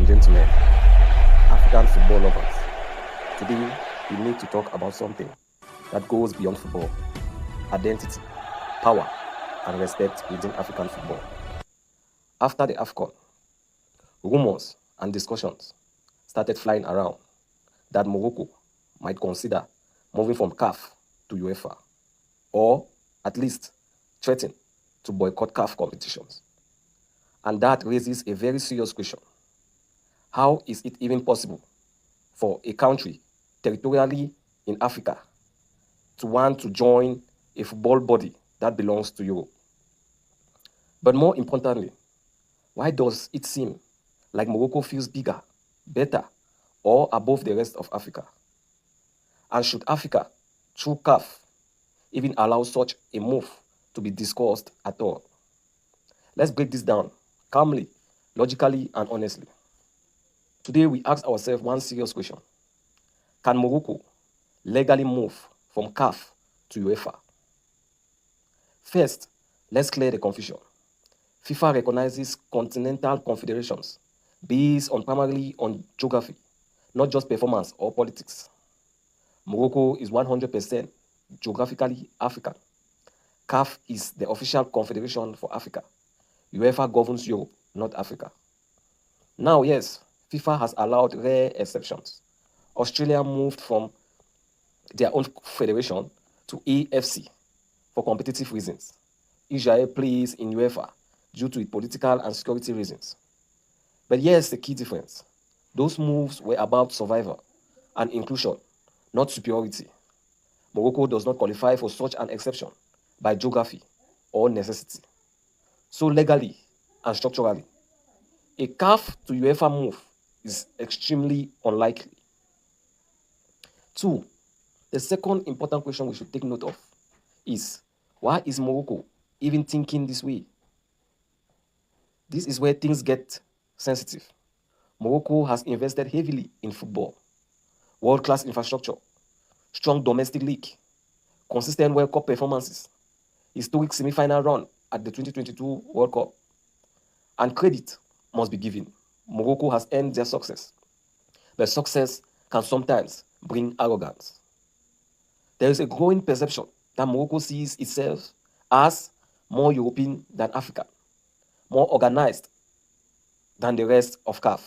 gentlemen, African football lovers, today we need to talk about something that goes beyond football: identity, power, and respect within African football. After the AFCON, rumors and discussions started flying around that Morocco might consider moving from CAF to UEFA, or at least threaten to boycott CAF competitions. And that raises a very serious question. How is it even possible for a country territorially in Africa to want to join a football body that belongs to Europe? But more importantly, why does it seem like Morocco feels bigger, better, or above the rest of Africa? And should Africa, through CAF, even allow such a move to be discussed at all? Let's break this down calmly, logically, and honestly. Today, we ask ourselves one serious question: can Morocco legally move from CAF to UEFA? First, let's clear the confusion. FIFA recognizes continental confederations based on primarily on geography, not just performance or politics. Morocco is 100% geographically African. CAF is the official confederation for Africa. UEFA governs Europe, not Africa. Now, yes, FIFA has allowed rare exceptions. Australia moved from their own federation to AFC for competitive reasons. Israel plays in UEFA due to its political and security reasons. But here's the key difference: those moves were about survival and inclusion, not superiority. Morocco does not qualify for such an exception by geography or necessity. So, legally and structurally, a CAF to UEFA move is extremely unlikely. Two, the second important question we should take note of is, why is Morocco even thinking this way? This is where things get sensitive. Morocco has invested heavily in football: world-class infrastructure, strong domestic league, consistent World Cup performances, historic semi-final run at the 2022 World Cup. And credit must be given. Morocco has earned their success. But success can sometimes bring arrogance. There is a growing perception that Morocco sees itself as more European than African, more organized than the rest of CAF,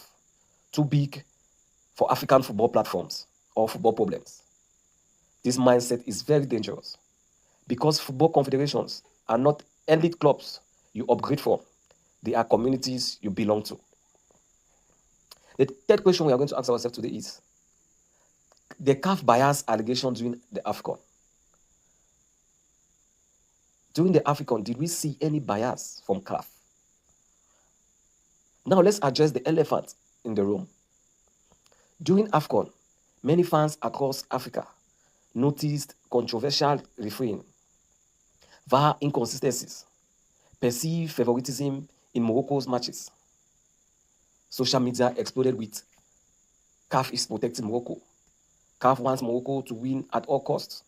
too big for African football platforms or football problems. This mindset is very dangerous because football confederations are not elite clubs you upgrade from, they are communities you belong to. The third question we are going to ask ourselves today is the CAF bias allegation during the AFCON. During the AFCON, did we see any bias from CAF? Now let's address the elephant in the room. During AFCON, many fans across Africa noticed controversial refereeing, VAR inconsistencies, perceived favoritism in Morocco's matches. Social media exploded with CAF is protecting Morocco. CAF wants Morocco to win at all costs.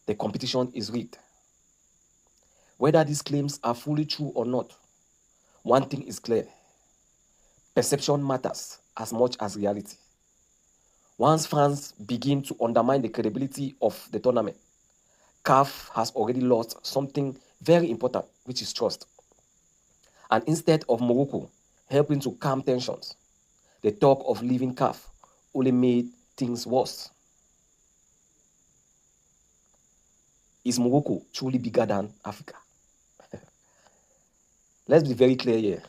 The competition is rigged. Whether these claims are fully true or not, one thing is clear: perception matters as much as reality. Once fans begin to undermine the credibility of the tournament, CAF has already lost something very important, which is trust. And instead of Morocco helping to calm tensions, the talk of leaving CAF only made things worse. Is Morocco truly bigger than Africa? Let's be very clear here.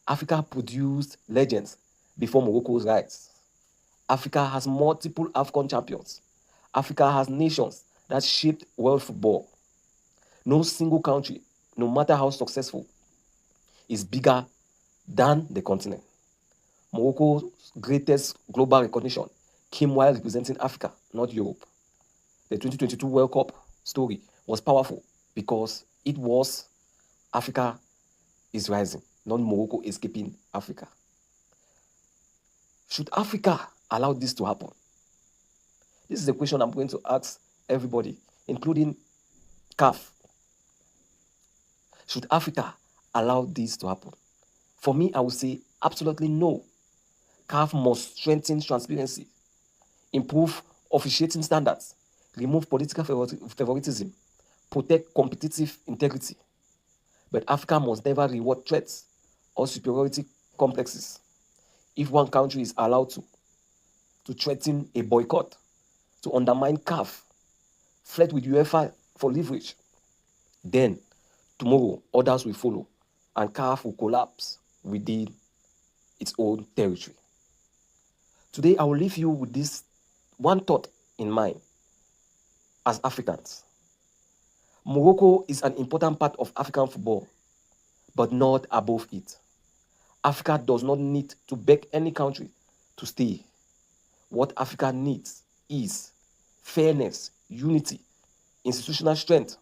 Africa produced legends before Morocco's rise. Africa has multiple AFCON champions. Africa has nations that shaped world football. No single country, no matter how successful, is bigger than the continent. Morocco's greatest global recognition came while representing Africa, not Europe. The 2022 World Cup story was powerful because it was Africa is rising, not Morocco escaping Africa. Should Africa allow this to happen? This is a question I'm going to ask everybody, including CAF. Should Africa allow this to happen? For me, I would say absolutely no. CAF must strengthen transparency, improve officiating standards, remove political favoritism, protect competitive integrity. But Africa must never reward threats or superiority complexes. If one country is allowed to threaten a boycott, to undermine CAF, flirt with UEFA for leverage, then tomorrow others will follow and CAF will collapse within its own territory. Today, I will leave you with this one thought in mind as Africans. Morocco is an important part of African football, but not above it. Africa does not need to beg any country to stay. What Africa needs is fairness, unity, institutional strength.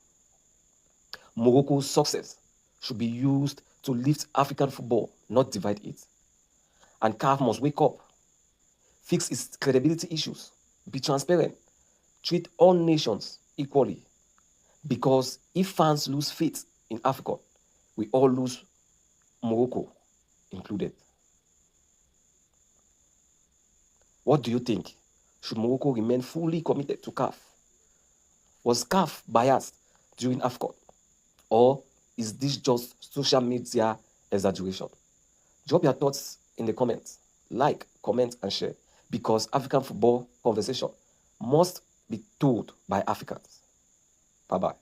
Morocco's success should be used to lift African football, not divide it. And CAF must wake up, fix its credibility issues, be transparent, treat all nations equally. Because if fans lose faith in Africa, we all lose, Morocco included. What do you think? Should Morocco remain fully committed to CAF? Was CAF biased during AFCON? Or is this just social media exaggeration? Drop your thoughts in the comments. Like, comment, and share. Because African football conversation must be told by Africans. Bye-bye.